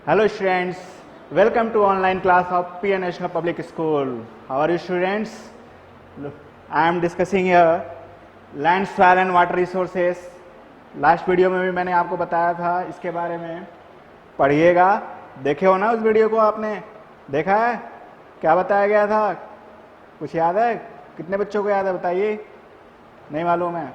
Hello students, welcome to online class of PN National Public School. How are you students? Look, I am discussing here land, soil and water resources. Last video में भी मैंने आपको बताया था इसके बारे में, पढ़िएगा। देखे हो ना उस वीडियो को, आपने देखा है? क्या बताया गया था? कुछ याद है? कितने बच्चों को याद है बताइए? नहीं मालूम है?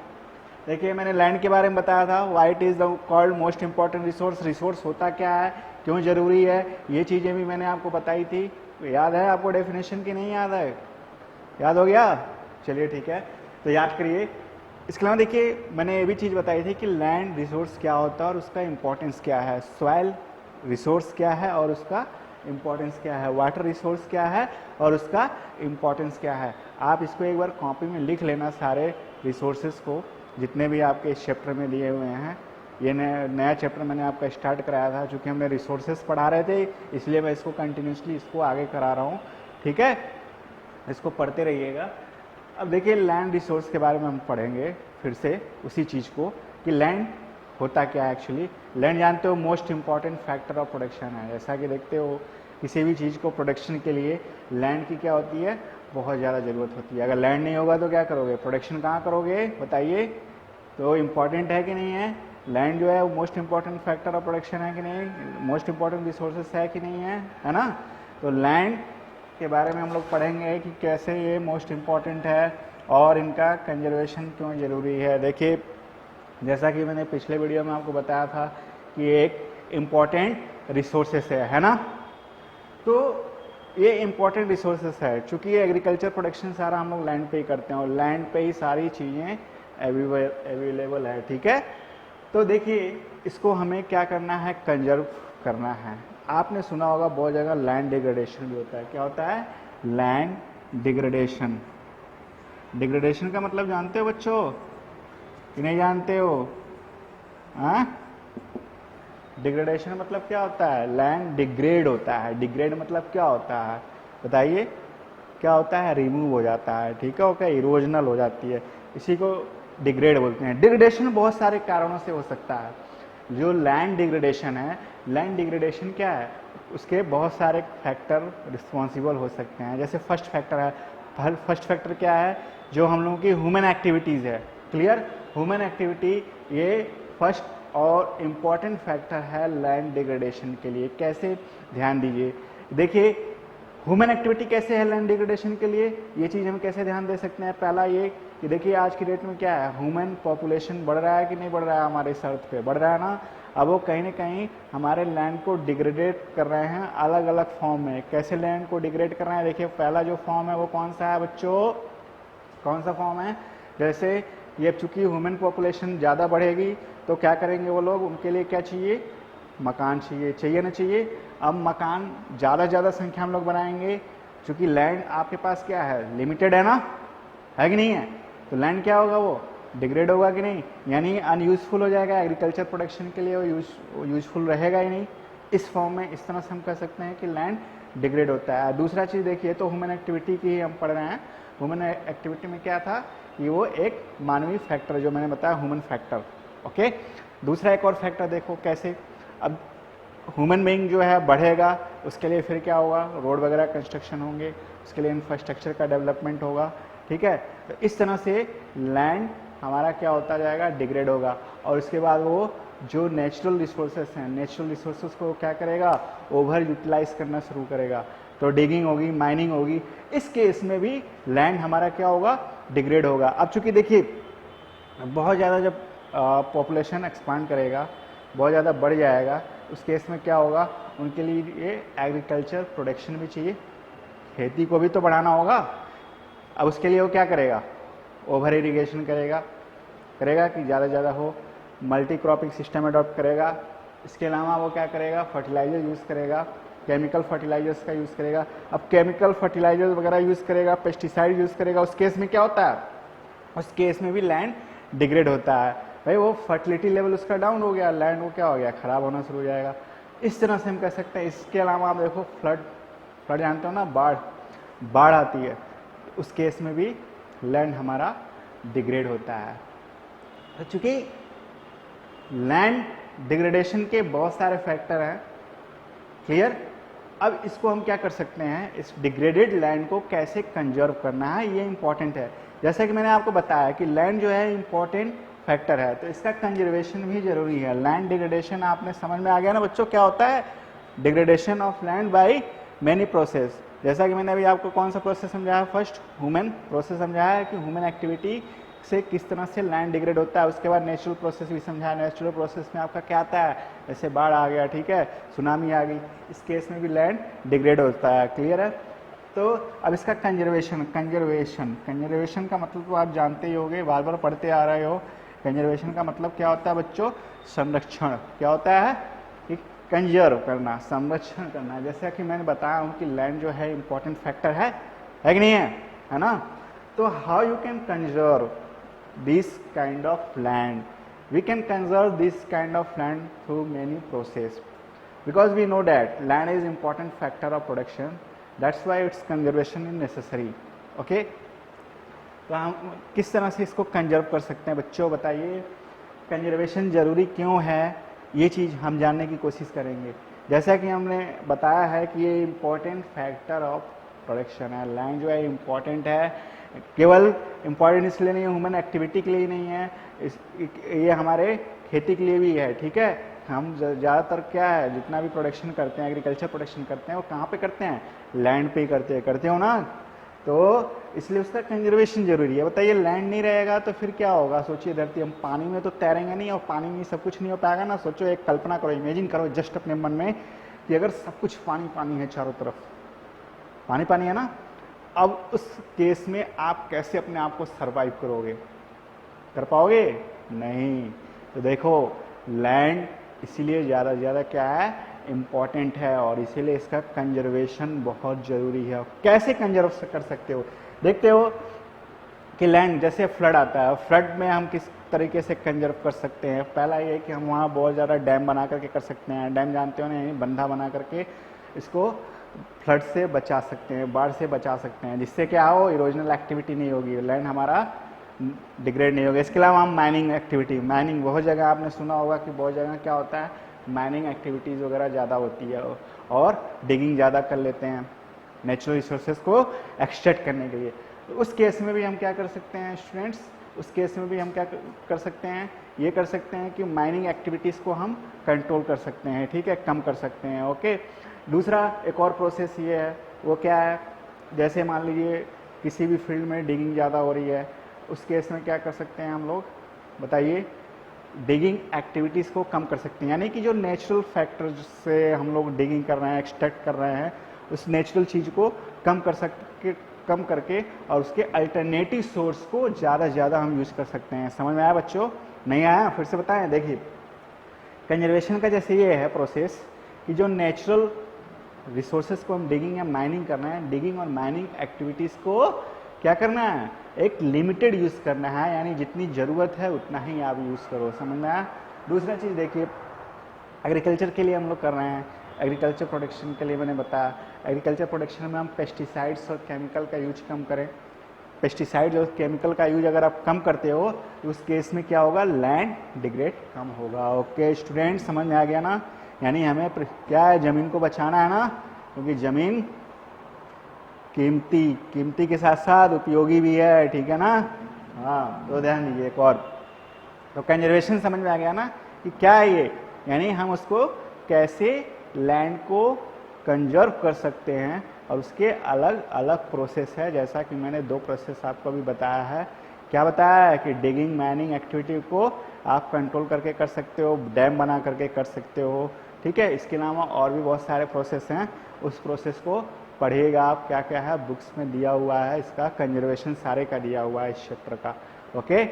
देखिए, मैंने लैंड के बारे में बताया था, why it is the called most important resource. Resource होता क्या है, क्यों जरूरी है, ये चीजें भी मैंने आपको बताई थी। याद है आपको डेफिनेशन की? नहीं याद है? याद हो गया? चलिए ठीक है, तो याद करिए। इसके अलावा देखिए, मैंने ये भी चीज बताई थी कि लैंड रिसोर्स क्या होता है और उसका इंपॉर्टेंस क्या है, सॉइल रिसोर्स क्या है और उसका इंपॉर्टेंस क्या है, वाटर रिसोर्स क्या है और उसका इंपॉर्टेंस क्या है। आप इसको एक बार कॉपी में लिख लेना, सारे रिसोर्सेज को जितने भी आपके इस चैप्टर में दिए हुए हैं। ये नया चैप्टर मैंने आपका स्टार्ट कराया था, चूँकि हमने रिसोर्सेज पढ़ा रहे थे, इसलिए मैं इसको कंटिन्यूसली इसको आगे करा रहा हूँ। ठीक है, इसको पढ़ते रहिएगा। अब देखिए, लैंड रिसोर्स के बारे में हम पढ़ेंगे फिर से उसी चीज़ को कि लैंड होता क्या है एक्चुअली। लैंड जानते हो most important factor of production है। जैसा कि देखते हो, किसी भी चीज़ को प्रोडक्शन के लिए लैंड की क्या होती है, बहुत ज़्यादा ज़रूरत होती है। अगर लैंड नहीं होगा तो क्या करोगे, प्रोडक्शन कहाँ करोगे बताइए? तो इम्पॉर्टेंट है कि नहीं है? लैंड जो है वो most important factor of production है कि नहीं, मोस्ट इंपॉर्टेंट रिसोर्सेस है कि नहीं है ना? तो लैंड के बारे में हम लोग पढ़ेंगे कि कैसे ये मोस्ट इंपॉर्टेंट है और इनका कंजर्वेशन क्यों ज़रूरी है। देखिए, जैसा कि मैंने पिछले वीडियो में आपको बताया था कि एक इम्पॉर्टेंट रिसोर्सेस है ना? तो ये इम्पॉर्टेंट रिसोर्सेस है, चूँकि ये एग्रीकल्चर प्रोडक्शन सारा हम लोग लैंड पे ही करते हैं और लैंड पे ही सारी चीज़ें अवेलेबल है। ठीक है, तो देखिए, इसको हमें क्या करना है, कंजर्व करना है। आपने सुना होगा बहुत जगह लैंड डिग्रेडेशन भी होता है। क्या होता है? Land degradation. डिग्रेडेशन का मतलब जानते हो बच्चों कि नहीं जानते हो? हाँ, डिग्रेडेशन मतलब क्या होता है? लैंड डिग्रेड होता है। डिग्रेड मतलब क्या होता है बताइए? क्या होता है? रिमूव हो जाता है। ठीक है, ओके, इरोजनल हो जाती है, इसी को डिग्रेड बोलते हैं। डिग्रेडेशन बहुत सारे कारणों से हो सकता है। जो लैंड डिग्रेडेशन है, लैंड डिग्रेडेशन क्या है, उसके बहुत सारे फैक्टर रिस्पॉन्सिबल हो सकते हैं। जैसे फर्स्ट फैक्टर है, फर्स्ट फैक्टर क्या है, जो हम लोगों की ह्यूमन एक्टिविटीज़ है। क्लियर? ह्यूमन एक्टिविटी ये फर्स्ट और इम्पॉर्टेंट फैक्टर है लैंड डिग्रेडेशन के लिए। कैसे? ध्यान दीजिए। देखिए, ह्यूमन एक्टिविटी कैसे है लैंड डिग्रेडेशन के लिए, ये चीज़ हम कैसे ध्यान दे सकते हैं? पहला ये कि देखिए, आज की डेट में क्या है, ह्यूमन पॉपुलेशन बढ़ रहा है कि नहीं बढ़ रहा है? हमारे इस अर्थ पे बढ़ रहा है ना। अब वो कहीं ना कहीं हमारे लैंड को डिग्रेडेट कर रहे हैं अलग अलग फॉर्म में। कैसे लैंड को डिग्रेड कर रहे हैं? देखिए, पहला जो फॉर्म है वो कौन सा है बच्चों? कौन सा फॉर्म है? जैसे ये चूंकि ह्यूमन पॉपुलेशन ज़्यादा बढ़ेगी तो क्या करेंगे वो लोग, उनके लिए क्या चाहिए? मकान चाहिए, चाहिए ना चाहिए? अब मकान ज़्यादा से ज़्यादा संख्या में लोग बनाएंगे, चूंकि लैंड आपके पास क्या है, लिमिटेड है ना, है कि नहीं है? तो लैंड क्या होगा, वो डिग्रेड होगा कि नहीं, यानी अनयूजफुल हो जाएगा। एग्रीकल्चर प्रोडक्शन के लिए वो यूजफुल रहेगा ही नहीं। इस फॉर्म में इस तरह से हम कह सकते हैं कि लैंड डिग्रेड होता है। दूसरा चीज़ देखिए, तो ह्यूमन एक्टिविटी की ही हम पढ़ रहे हैं। ह्यूमन एक्टिविटी में क्या था कि वो एक मानवीय फैक्टर, जो मैंने बताया ह्यूमन फैक्टर। ओके, दूसरा एक और फैक्टर देखो कैसे। अब ह्यूमन बीइंग जो है बढ़ेगा, उसके लिए फिर क्या होगा, रोड वगैरह कंस्ट्रक्शन होंगे, उसके लिए इंफ्रास्ट्रक्चर का डेवलपमेंट होगा। ठीक है, तो इस तरह से लैंड हमारा क्या होता जाएगा, डिग्रेड होगा। और उसके बाद वो जो नेचुरल रिसोर्सेस हैं, नेचुरल रिसोर्सेस को क्या करेगा, ओवर यूटिलाइज करना शुरू करेगा। तो डिगिंग होगी, माइनिंग होगी, इस केस में भी लैंड हमारा क्या होगा, डिग्रेड होगा। अब चूंकि देखिए, बहुत ज़्यादा जब पॉपुलेशन एक्सपांड करेगा, बहुत ज़्यादा बढ़ जाएगा, उस केस में क्या होगा, उनके लिए ये एग्रीकल्चर प्रोडक्शन भी चाहिए, खेती को भी तो बढ़ाना होगा। अब उसके लिए वो क्या करेगा, ओवर इरिगेशन करेगा कि ज़्यादा से ज़्यादा हो, मल्टी क्रॉपिंग सिस्टम अडॉप्ट करेगा। इसके अलावा वो क्या करेगा, फर्टिलाइजर यूज़ करेगा, केमिकल फर्टिलाइजर्स का यूज़ करेगा। अब केमिकल फर्टिलाइजर वगैरह यूज़ करेगा, पेस्टिसाइड यूज़ करेगा, उस केस में क्या होता है, उस केस में भी लैंड डिग्रेड होता है। भाई वो फर्टिलिटी लेवल उसका डाउन हो गया, लैंड वो क्या हो गया, खराब होना शुरू हो जाएगा। इस तरह से हम कह सकते हैं। इसके अलावा आप देखो, फ्लड जानते हो ना, बाढ़ आती है, उस केस में भी लैंड हमारा डिग्रेड होता है। तो चूंकि लैंड डिग्रेडेशन के बहुत सारे फैक्टर हैं, क्लियर। अब इसको हम क्या कर सकते हैं, इस डिग्रेडेड लैंड को कैसे कंजर्व करना है, ये इंपॉर्टेंट है। जैसा कि मैंने आपको बताया कि लैंड जो है इंपॉर्टेंट फैक्टर है, तो इसका कंजर्वेशन भी जरूरी है। लैंड डिग्रेडेशन आपने समझ में आ गया ना बच्चों, क्या होता है degradation of land by many process. जैसा कि मैंने अभी आपको कौन सा प्रोसेस समझाया, फर्स्ट ह्यूमन प्रोसेस समझाया है कि ह्यूमन एक्टिविटी से किस तरह से लैंड डिग्रेड होता है। उसके बाद नेचुरल प्रोसेस भी समझाया। नेचुरल प्रोसेस में आपका क्या आता है, जैसे बाढ़ आ गया, ठीक है, सुनामी आ गई, इस केस में भी लैंड डिग्रेड होता है। क्लियर है। तो अब इसका कंजर्वेशन कंजर्वेशन का मतलब तो आप जानते ही होंगे, बार बार पढ़ते आ रहे हो। कंजर्वेशन का मतलब क्या होता है बच्चों, संरक्षण। क्या होता है कि कंजर्व करना, संरक्षण करना। जैसा कि मैंने बताया हूँ कि लैंड जो है इंपॉर्टेंट फैक्टर है कि नहीं है ना। तो how you can conserve this kind of land, we can conserve this kind of land through many process, because we know that land is important factor of production, that's why its conservation is necessary. okay, तो हम किस तरह से इसको conserve कर सकते हैं बच्चों, बताइए। कंजर्वेशन जरूरी क्यों है, ये चीज़ हम जानने की कोशिश करेंगे। जैसा कि हमने बताया है कि ये इम्पोर्टेंट फैक्टर ऑफ प्रोडक्शन है। लैंड जो है इम्पॉर्टेंट है, केवल इम्पॉर्टेंट इसलिए नहीं है, ह्यूमन एक्टिविटी के लिए ही नहीं है, ये हमारे खेती के लिए भी है। ठीक है, हम ज़्यादातर क्या है, जितना भी प्रोडक्शन करते हैं, एग्रीकल्चर प्रोडक्शन करते हैं, वो कहाँ पे करते हैं, लैंड पे ही करते हो ना। तो इसलिए उसका कंजर्वेशन जरूरी है। बताइए, लैंड नहीं रहेगा तो फिर क्या होगा, सोचिए। धरती, हम पानी में तो तैरेंगे नहीं, और पानी में सब कुछ नहीं हो पाएगा ना। सोचो, एक कल्पना करो, इमेजिन करो जस्ट अपने मन में कि अगर सब कुछ पानी पानी है, चारों तरफ पानी पानी है ना, अब उस केस में आप कैसे अपने आप को सरवाइव करोगे, कर पाओगे? नहीं। तो देखो, लैंड इसीलिए ज़्यादा से ज़्यादा क्या है, इम्पॉर्टेंट है, और इसीलिए इसका कंजर्वेशन बहुत ज़रूरी है। कैसे कंजर्व कर सकते हो, देखते हो कि लैंड, जैसे फ्लड आता है, फ्लड में हम किस तरीके से कंजर्व कर सकते हैं। पहला ये कि हम वहाँ बहुत ज़्यादा डैम बना करके कर सकते हैं। डैम जानते हो ना, बंधा बना करके इसको फ्लड से बचा सकते हैं, बाढ़ से बचा सकते हैं, जिससे क्या हो, इरोजनल एक्टिविटी नहीं होगी, लैंड हमारा डिग्रेड नहीं होगा। इसके अलावा हम माइनिंग एक्टिविटी, माइनिंग बहुत जगह आपने सुना होगा कि बहुत जगह क्या होता है, माइनिंग एक्टिविटीज़ वगैरह ज़्यादा होती है, और डिगिंग ज़्यादा कर लेते हैं नेचुरल रिसोर्सेज को एक्सट्रैक्ट करने के लिए। तो उस केस में भी हम क्या कर सकते हैं स्टूडेंट्स, उस केस में भी हम क्या कर सकते हैं, ये कर सकते हैं कि माइनिंग एक्टिविटीज़ को हम कंट्रोल कर सकते हैं, ठीक है, कम कर सकते हैं। ओके, दूसरा एक और प्रोसेस ये है, वो क्या है, जैसे मान लीजिए किसी भी फील्ड में डिगिंग ज़्यादा हो रही है, उस केस में क्या कर सकते हैं हम लोग, बताइए, डिगिंग एक्टिविटीज़ को कम कर सकते हैं। यानी कि जो नेचुरल फैक्टर से हम लोग डिगिंग कर रहे हैं, एक्सट्रैक्ट कर रहे हैं, उस नेचुरल चीज़ को कम करके और उसके अल्टरनेटिव सोर्स को ज़्यादा से ज़्यादा हम यूज़ कर सकते हैं। समझ में आया बच्चों? नहीं आया? फिर से बताएं। देखिए, कंजर्वेशन का जैसे ये है प्रोसेस कि जो नेचुरल रिसोर्सेज को हम डिगिंग या माइनिंग कर रहे हैं, डिगिंग और माइनिंग एक्टिविटीज़ को क्या करना है, एक लिमिटेड यूज़ करना है, यानी जितनी ज़रूरत है उतना ही आप यूज़ करो। समझ में आया? दूसरा चीज़ देखिए, एग्रीकल्चर के लिए हम लोग कर रहे हैं, एग्रीकल्चर प्रोडक्शन के लिए मैंने बताया, एग्रीकल्चर प्रोडक्शन में हम पेस्टिसाइड्स और केमिकल का यूज कम करें। पेस्टिसाइड्स और केमिकल का यूज अगर आप कम करते हो तो उस केस में क्या होगा, लैंड डिग्रेड कम होगा। ओके स्टूडेंट, समझ में आ गया ना? यानी हमें क्या है, ज़मीन को बचाना है ना, क्योंकि ज़मीन कीमती के साथ साथ उपयोगी भी है, ठीक है ना? हाँ, तो ध्यान दीजिए। एक और, तो कंजर्वेशन समझ में आ गया ना कि क्या है ये, यानी हम उसको कैसे लैंड को कंजर्व कर सकते हैं, और उसके अलग अलग प्रोसेस है। जैसा कि मैंने 2 प्रोसेस आपको भी बताया है। क्या बताया है कि डिगिंग माइनिंग एक्टिविटी को आप कंट्रोल करके कर सकते हो, डैम बना करके कर सकते हो, ठीक है। इसके अलावा और भी बहुत सारे प्रोसेस हैं, उस प्रोसेस को पढ़िएगा आप, क्या क्या है बुक्स में दिया हुआ है, इसका कंजर्वेशन सारे का दिया हुआ है इस चैप्टर का। ओके,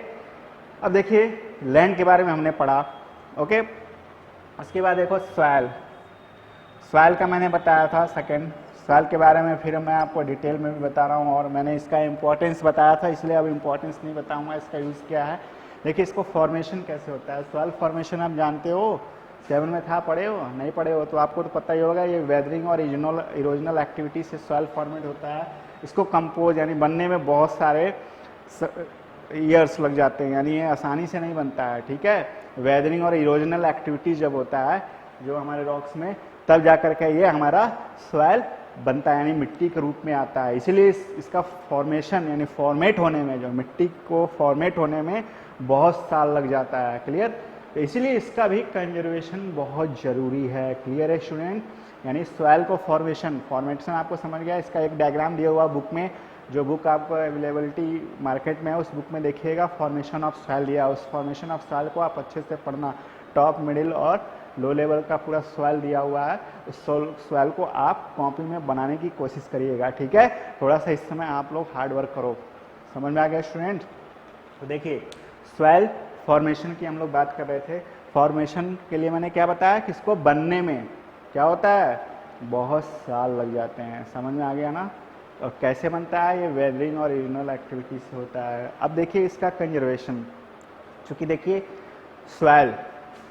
अब देखिए लैंड के बारे में हमने पढ़ा। ओके, उसके बाद देखो सॉइल का मैंने बताया था सेकंड। सॉइल के बारे में फिर मैं आपको डिटेल में भी बता रहा हूँ, और मैंने इसका इम्पोर्टेंस बताया था, इसलिए अब इम्पोर्टेंस नहीं बताऊँगा, इसका यूज़ क्या है। देखिए, इसको फॉर्मेशन कैसे होता है। सॉइल फॉर्मेशन आप जानते हो, 7 में था, पढ़े हो? नहीं पढ़े हो तो आपको तो पता ही होगा। ये वेदरिंग और इरोजनल एक्टिविटी से सॉइल फॉर्मेट होता है। इसको कंपोज यानी बनने में बहुत सारे ईयर्स लग जाते हैं, यानी ये आसानी से नहीं बनता है, ठीक है। वेदरिंग और इरोजनल एक्टिविटीज जब होता है जो हमारे रॉक्स में, तब जा करके ये हमारा सॉइल बनता है, यानी मिट्टी के रूप में आता है। इसीलिए इसका फॉर्मेशन यानी फॉर्मेट होने में, जो मिट्टी को फॉर्मेट होने में बहुत साल लग जाता है। क्लियर? तो इसीलिए इसका भी कंजर्वेशन बहुत ज़रूरी है। क्लियर है स्टूडेंट? यानी सॉइल को फॉर्मेशन आपको समझ गया। इसका एक डायग्राम दिया हुआ बुक में, जो बुक आपको अवेलेबिलिटी मार्केट में है उस बुक में देखिएगा, फॉर्मेशन ऑफ सॉइल दिया। उस फॉर्मेशन ऑफ सॉइल को आप अच्छे से पढ़ना। टॉप, मिडिल और लो लेवल का पूरा सॉइल दिया हुआ है। उस सॉइल को आप कॉपी में बनाने की कोशिश करिएगा, ठीक है? थोड़ा सा इस समय आप लोग हार्ड वर्क करो। समझ में आ गया स्टूडेंट? तो देखिए, सॉइल फॉर्मेशन की हम लोग बात कर रहे थे। फॉर्मेशन के लिए मैंने क्या बताया कि इसको बनने में क्या होता है, बहुत साल लग जाते हैं। समझ में आ गया ना? और कैसे बनता है, ये वेदरिंग और इरिनल एक्टिविटी से होता है। अब देखिए इसका कंजर्वेशन, चूँकि देखिए सॉइल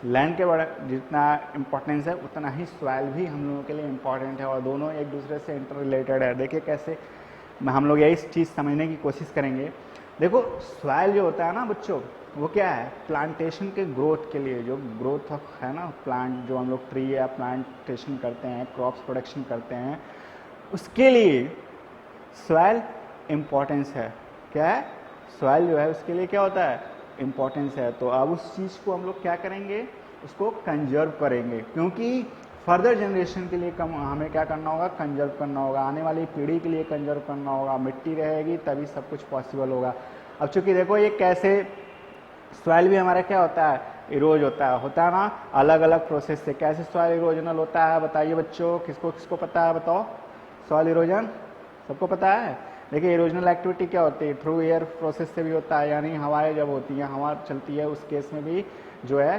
लैंड के बड़ा जितना इम्पोर्टेंस है उतना ही सॉइल भी हम लोगों के लिए इम्पॉर्टेंट है, और दोनों एक दूसरे से इंटर रिलेटेड है। देखिए कैसे हम लोग यही चीज़ समझने की कोशिश करेंगे। देखो सॉइल जो होता है ना बच्चों, वो क्या है, प्लांटेशन के ग्रोथ के लिए, जो ग्रोथ है ना प्लांट, जो हम लोग ट्री या प्लांटेशन करते हैं, क्रॉप्स प्रोडक्शन करते हैं, उसके लिए सॉइल इम्पोर्टेंस है। क्या है? सॉइल जो है उसके लिए क्या होता है, इम्पोर्टेंस है। तो अब उस चीज़ को हम लोग क्या करेंगे, उसको कंजर्व करेंगे, क्योंकि फर्दर जनरेशन के लिए हमें क्या करना होगा, कंजर्व करना होगा। आने वाली पीढ़ी के लिए कंजर्व करना होगा। मिट्टी रहेगी तभी सब कुछ पॉसिबल होगा। अब चूंकि देखो ये कैसे सॉइल भी हमारा क्या होता है, इरोज होता है ना, अलग अलग प्रोसेस से। कैसे सॉइल इरोजनल होता है बताइए बच्चों, किसको किसको पता है बताओ? सॉइल इरोजन सबको पता है। देखिए इरोजनल एक्टिविटी क्या होती है, थ्रू एयर प्रोसेस से भी होता है, यानी हवाएं जब होती हैं, हवा चलती है, उस केस में भी जो है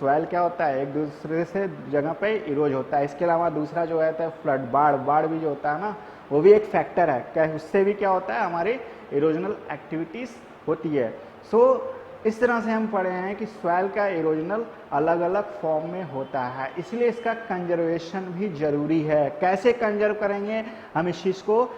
सॉइल क्या होता है, एक दूसरे से जगह पे इरोज होता है। इसके अलावा दूसरा जो है फ्लड, बाढ़ भी जो होता है ना, वो भी एक फैक्टर है। क्या उससे भी क्या होता है, हमारे इरोजनल एक्टिविटीज़ होती है। सो इस तरह से हम पढ़े हैं कि सॉइल का इरोजनल अलग अलग फॉर्म में होता है, इसलिए इसका कंजर्वेशन भी जरूरी है। कैसे कंजर्व करेंगे हम इस चीज़ को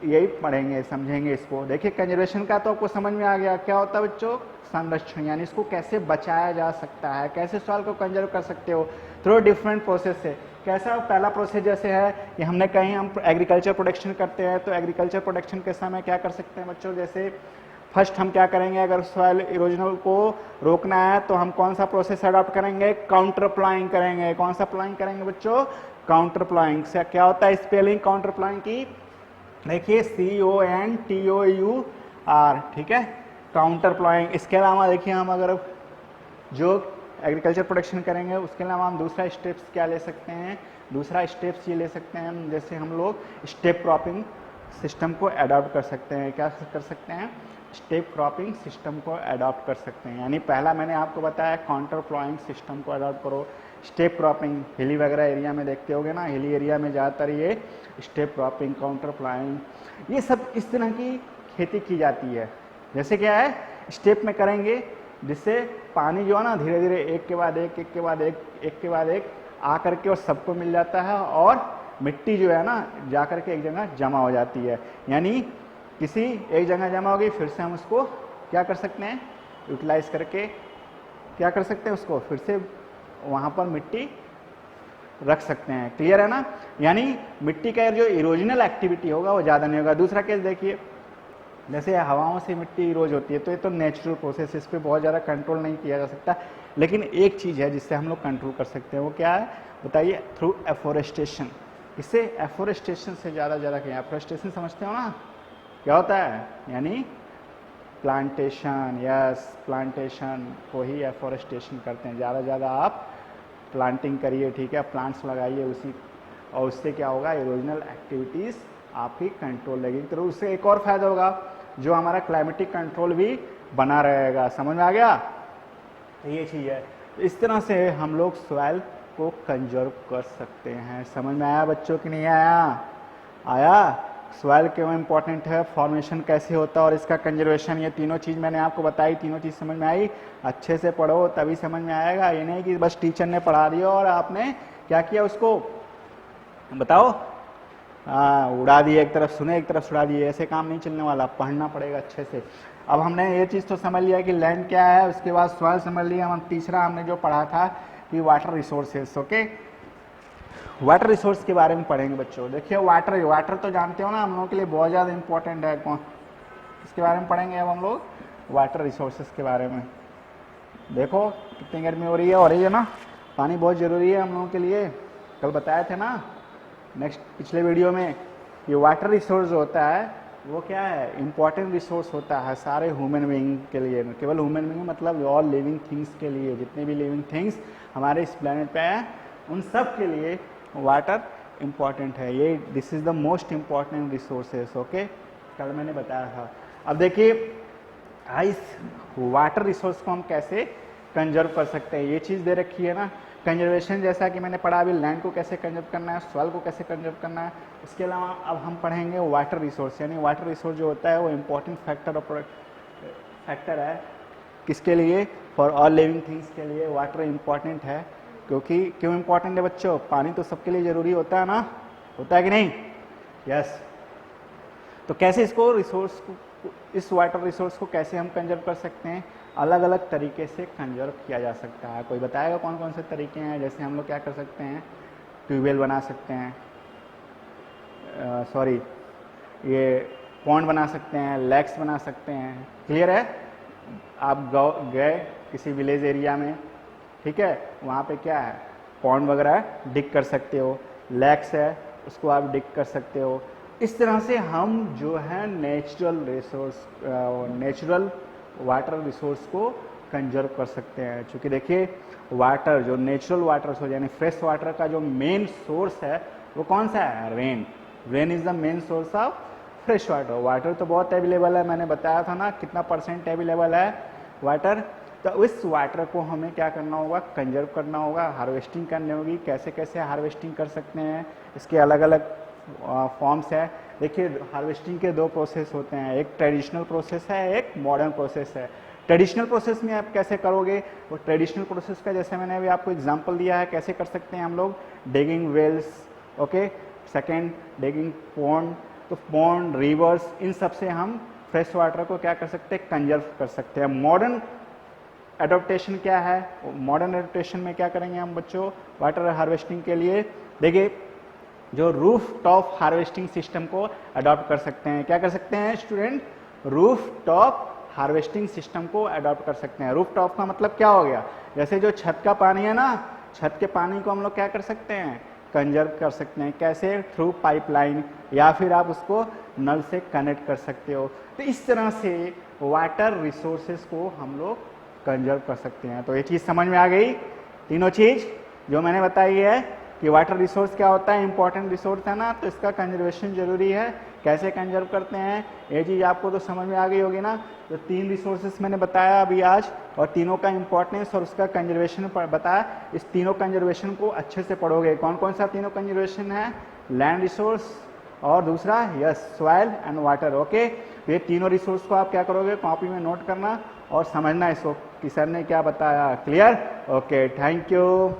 यही पढ़ेंगे, समझेंगे इसको। देखिए कंजर्वेशन का तो आपको समझ में आ गया, क्या होता है बच्चों, संरक्षण, यानी इसको कैसे बचाया जा सकता है, कैसे सॉइल को कंजर्व कर सकते हो थ्रू डिफरेंट प्रोसेस से। कैसा? पहला प्रोसेस जैसे है कि हमने कहीं हम एग्रीकल्चर प्रोडक्शन करते हैं, तो एग्रीकल्चर प्रोडक्शन के समय क्या कर सकते हैं बच्चों, जैसे फर्स्ट हम क्या करेंगे, अगर सॉइल इरोजनल को रोकना है तो हम कौन सा प्रोसेस अडॉप्ट करेंगे, काउंटर प्लाइंग करेंगे। कौन सा प्लाइंग करेंगे बच्चों, काउंटर प्लाइंग। से क्या होता है स्पेलिंग काउंटर प्लाइंग की, देखिए CONTOUR, ठीक है, काउंटर प्लाइंग। इसके अलावा देखिए हम अगर जो एग्रीकल्चर प्रोडक्शन करेंगे उसके अलावा हम दूसरा स्टेप्स क्या ले सकते हैं, दूसरा स्टेप्स ये ले सकते हैं, जैसे हम लोग स्टेप क्रॉपिंग सिस्टम को अडॉप्ट कर सकते हैं। क्या कर सकते हैं, स्टेप क्रॉपिंग सिस्टम को अडॉप्ट कर सकते हैं। यानी पहला मैंने आपको बताया काउंटर प्लाइंग सिस्टम को अडॉप्ट करो। स्टेप क्रॉपिंग हिली वगैरह एरिया में देखते होगे ना, हिली एरिया में ज़्यादातर ये स्टेप क्रॉपिंग, काउंटर प्लाइंग, ये सब इस तरह की खेती की जाती है। जैसे क्या है, स्टेप में करेंगे जिससे पानी जो है ना धीरे धीरे एक के बाद एक, एक के बाद एक आ करके और सबको मिल जाता है, और मिट्टी जो है ना जा करके एक जगह जमा हो जाती है। यानी किसी एक जगह जमा होगी, फिर से हम उसको क्या कर सकते हैं, यूटिलाइज करके क्या कर सकते हैं, उसको फिर से वहाँ पर मिट्टी रख सकते हैं। क्लियर है ना? यानी मिट्टी का जो इरोजनल एक्टिविटी होगा वो ज़्यादा नहीं होगा। दूसरा केस देखिए, जैसे हवाओं से मिट्टी इरोज होती है, तो ये तो नेचुरल प्रोसेस, इस पर बहुत ज़्यादा कंट्रोल नहीं किया जा सकता। लेकिन एक चीज़ है जिससे हम लोग कंट्रोल कर सकते हैं, वो क्या है बताइए, थ्रू एफोरेस्टेशन। इससे एफोरेस्टेशन से ज़्यादा क्या, एफोरेस्टेशन समझते हो ना क्या होता है, यानी प्लांटेशन। यस, प्लांटेशन को ही एफोरेस्टेशन करते हैं। ज़्यादा से ज़्यादा आप प्लांटिंग करिए, ठीक है, प्लांट्स लगाइए उसी, और उससे क्या होगा, इरोजनल एक्टिविटीज़ आपकी कंट्रोल लगेगी। तो उससे एक और फायदा होगा, जो हमारा क्लाइमेटिक कंट्रोल भी बना रहेगा। समझ में आ गया? तो ये चीज़ है। तो इस तरह से हम लोग सॉइल को कंजर्व कर सकते हैं। समझ में आया बच्चों कि नहीं आया? आया? सॉइल क्यों इम्पोर्टेंट है, फॉर्मेशन कैसे होता है और इसका कंजर्वेशन, ये तीनों चीज़ मैंने आपको बताई। तीनों चीज़ समझ में आई? अच्छे से पढ़ो तभी समझ में आएगा। ये नहीं कि बस टीचर ने पढ़ा दिया और आपने क्या किया, उसको बताओ, हाँ उड़ा दिए, एक तरफ सुने एक तरफ छुड़ा दिए, ऐसे काम नहीं चलने वाला। पढ़ना पड़ेगा अच्छे से। अब हमने ये चीज़ तो समझ लिया कि लैंड क्या है, उसके बाद सॉइल समझ लिया। हम तीसरा हमने जो पढ़ा था कि water resources. Okay, water resource के बारे में पढ़ेंगे बच्चों। देखिए वाटर तो जानते हो ना, हम लोगों के लिए बहुत ज़्यादा इंपॉर्टेंट है। इसके बारे में पढ़ेंगे अब हम लोग, वाटर रिसोर्सेस के बारे में। देखो कितनी गर्मी हो रही है ना, पानी बहुत ज़रूरी है हम लोगों के लिए। कल बताए थे ना पिछले वीडियो में, ये वाटर रिसोर्स होता है वो क्या है, इंपॉर्टेंट रिसोर्स होता है सारे ह्यूमन बीइंग के लिए। केवल ह्यूमन बीइंग मतलब ऑल लिविंग थिंग्स के लिए, जितने भी लिविंग थिंग्स हमारे इस प्लेनेट पे हैं उन सब के लिए वाटर इम्पॉर्टेंट है। ये this is the most important resources. Okay, कल मैंने बताया था। अब देखिए इस वाटर रिसोर्स को हम कैसे कंजर्व कर सकते हैं, ये चीज़ दे रखी है ना। कंजर्वेशन जैसा कि मैंने पढ़ा अभी, लैंड को कैसे कंजर्व करना है, सॉइल को कैसे कंजर्व करना है। इसके अलावा अब हम पढ़ेंगे वाटर रिसोर्स, यानी वाटर रिसोर्स जो होता है वो इम्पोर्टेंट फैक्टर है किसके लिए, फॉर ऑल लिविंग थिंग्स के लिए वाटर इम्पॉर्टेंट है। क्यों इम्पॉर्टेंट है बच्चों, पानी तो सबके लिए ज़रूरी होता है ना, होता है कि नहीं? यस। तो कैसे इसको इस वाटर रिसोर्स को कैसे हम कंजर्व कर सकते हैं, अलग अलग तरीके से कंजर्व किया जा सकता है। कोई बताएगा कौन कौन से तरीके हैं? जैसे हम लोग क्या कर सकते हैं, ट्यूबवेल बना सकते हैं, ये पॉन्ड बना सकते हैं, लेक्स बना सकते हैं। क्लियर है? आप गए किसी विलेज एरिया में, ठीक है, वहाँ पे क्या है, पॉन्ड वगैरह डिग कर सकते हो, लेक्स है उसको आप डिग कर सकते हो। इस तरह से हम जो है नेचुरल वाटर रिसोर्स को कंजर्व कर सकते हैं। क्योंकि देखिए वाटर जो नेचुरल वाटर सोर्स यानी फ्रेश वाटर का जो मेन सोर्स है वो कौन सा है, rain is the main source of fresh water. Water तो बहुत अवेलेबल है, मैंने बताया था ना कितना परसेंट अवेलेबल है वाटर। तो इस वाटर को हमें क्या करना होगा, कंजर्व करना होगा, हार्वेस्टिंग करनी होगी। कैसे कैसे हार्वेस्टिंग कर सकते हैं, इसके अलग अलग फॉर्म्स है। देखिए हार्वेस्टिंग के दो प्रोसेस होते हैं, एक ट्रेडिशनल प्रोसेस है, एक मॉडर्न प्रोसेस है। ट्रेडिशनल प्रोसेस में आप कैसे करोगे, वो ट्रेडिशनल प्रोसेस का जैसे मैंने अभी आपको एग्जांपल दिया है कैसे कर सकते हैं हम लोग, digging wells, okay, second digging pond. तो पॉन्ड, रिवर्स, इन सब से हम फ्रेश वाटर को क्या कर सकते हैं, कंजर्व कर सकते हैं। मॉडर्न एडोप्टेशन क्या है, मॉडर्न एडोप्टेशन में क्या करेंगे हम बच्चों वाटर हार्वेस्टिंग के लिए, देखिए जो रूफ टॉप हार्वेस्टिंग सिस्टम को अडॉप्ट कर सकते हैं। क्या कर सकते हैं student, roof top harvesting system को अडॉप्ट कर सकते हैं। रूफ टॉप का मतलब क्या हो गया, जैसे जो छत का पानी है ना, छत के पानी को हम लोग क्या कर सकते हैं, कंजर्व कर सकते हैं। कैसे, थ्रू पाइपलाइन, या फिर आप उसको नल से कनेक्ट कर सकते हो। तो इस तरह से वाटर रिसोर्सेज को हम लोग कंजर्व कर सकते हैं। तो ये चीज़ समझ में आ गई, तीनों चीज़ जो मैंने बताई है कि वाटर रिसोर्स क्या होता है, इंपॉर्टेंट रिसोर्स है ना, तो इसका कंजर्वेशन जरूरी है। कैसे कंजर्व करते हैं ये चीज़ आपको तो समझ में आ गई होगी ना। तो 3 रिसोर्सेस मैंने बताया अभी आज, और तीनों का इंपॉर्टेंस और उसका कंजर्वेशन बताया। इस तीनों कंजर्वेशन को अच्छे से पढ़ोगे। कौन कौन सा तीनों कंजर्वेशन है, लैंड रिसोर्स और दूसरा yes soil and water. Okay, ये तीनों रिसोर्स को आप क्या करोगे, कॉपी में नोट करना और समझना इसको कि सर ने क्या बताया। क्लियर? Okay, thank you.